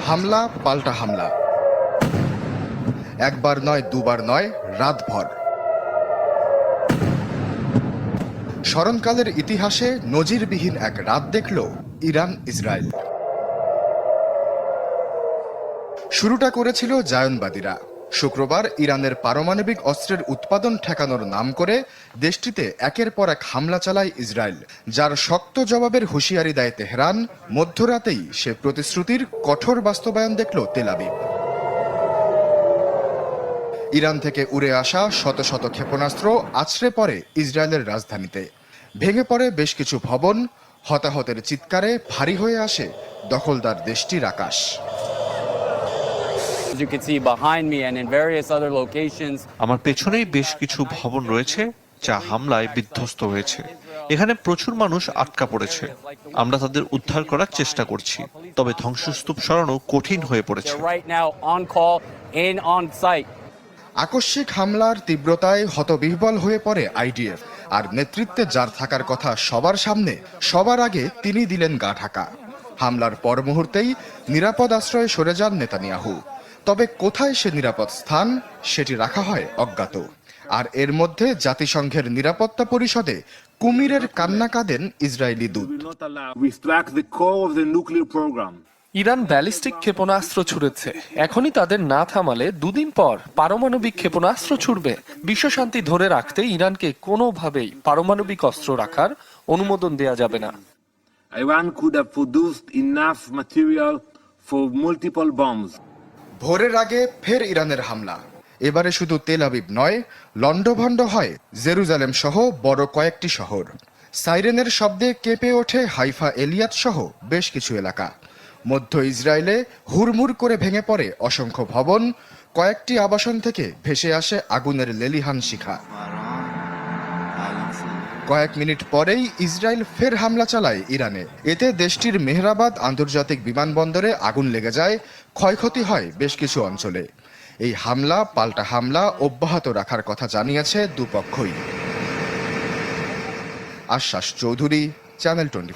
হামলা পাল্টা হামলা, একবার নয় দুবার নয়, রাতভর। স্মরণকালের ইতিহাসে নজিরবিহীন এক রাত দেখল ইরান ইসরায়েল। শুরুটা করেছিল জায়নবাদীরা। শুক্রবার ইরানের পারমাণবিক অস্ত্রের উৎপাদন ঠেকানোর নাম করে দেশটিতে একের পর এক হামলা চালায় ইসরায়েল, যার শক্ত জবাবের হুঁশিয়ারি দেয় তেহরান। মধ্যরাতেই সে প্রতিশ্রুতির কঠোর বাস্তবায়ন দেখল তেল আবিব। ইরান থেকে উড়ে আসা শত শত ক্ষেপণাস্ত্র আছড়ে পড়ে ইসরায়েলের রাজধানীতে। ভেঙে পড়ে বেশ কিছু ভবন, হতাহতের চিৎকারে ভারী হয়ে আসে দখলদার দেশটির আকাশ। আমার পেছনেই বেশ কিছু ভবন রয়েছে যা হামলায় বিধ্বস্ত হয়েছে। এখানে প্রচুর মানুষ আটকা পড়েছে। আমরা তাদের উদ্ধার করার চেষ্টা করছি, তবে ধ্বংসস্তূপ সরানো কঠিন হয়ে পড়েছে। আকস্মিক হামলার তীব্রতায় হতবিহ্বল হয়ে পড়ে আইডিএফ, আর নেতৃত্বে যার থাকার কথা সবার সামনে, সবার আগে তিনি দিলেন গা ঢাকা। হামলার পর মুহূর্তেই নিরাপদ আশ্রয়ে সরে যান নেতানিয়াহু। তবে কোথায় সে নিরাপদ স্থান, সেটি রাখা হয় অজ্ঞাত। আর এর মধ্যে জাতিসংঘের নিরাপত্তা পরিষদে কুমিরের কান্না কাঁদেন ইসরায়েলি দূত। ইরান ব্যালিস্টিক ক্ষেপণাস্ত্র ছুড়েছে। এখনই তাদের না থামালে দুদিন পর পারমাণবিক ক্ষেপণাস্ত্র ছুড়বে। বিশ্বশান্তি ধরে রাখতে ইরানকে কোনোভাবেই পারমাণবিক অস্ত্র রাখার অনুমোদন দেয়া যাবে না। Iran could have produced enough material for multiple bombs. ভোরের আগে ফের ইরানের হামলা। এবারে শুধু তেল আবিব নয়, লন্ডভন্ড হয় জেরুজালেম সহ বড় কয়েকটি শহর। সাইরেনের শব্দে কেঁপে ওঠে হাইফা, এলিয়াত সহ বেশ কিছু এলাকা। মধ্য ইসরায়েলে হুড়মুড় করে ভেঙে পড়ে অসংখ্য ভবন। কয়েকটি আবাসন থেকে ভেসে আসে আগুনের লেলিহান শিখা। কয়েক মিনিট পরেই ইসরায়েল ফের হামলা চালায় ইরানে। এতে দেশটির মেহরাবাদ আন্তর্জাতিক বিমানবন্দরে আগুন লেগে যায়, ক্ষয়ক্ষতি হয় বেশ কিছু অঞ্চলে। এই হামলা পাল্টা হামলা অব্যাহত রাখার কথা জানিয়েছে দুপক্ষই। আশ্বাস চৌধুরী, চ্যানেল 24।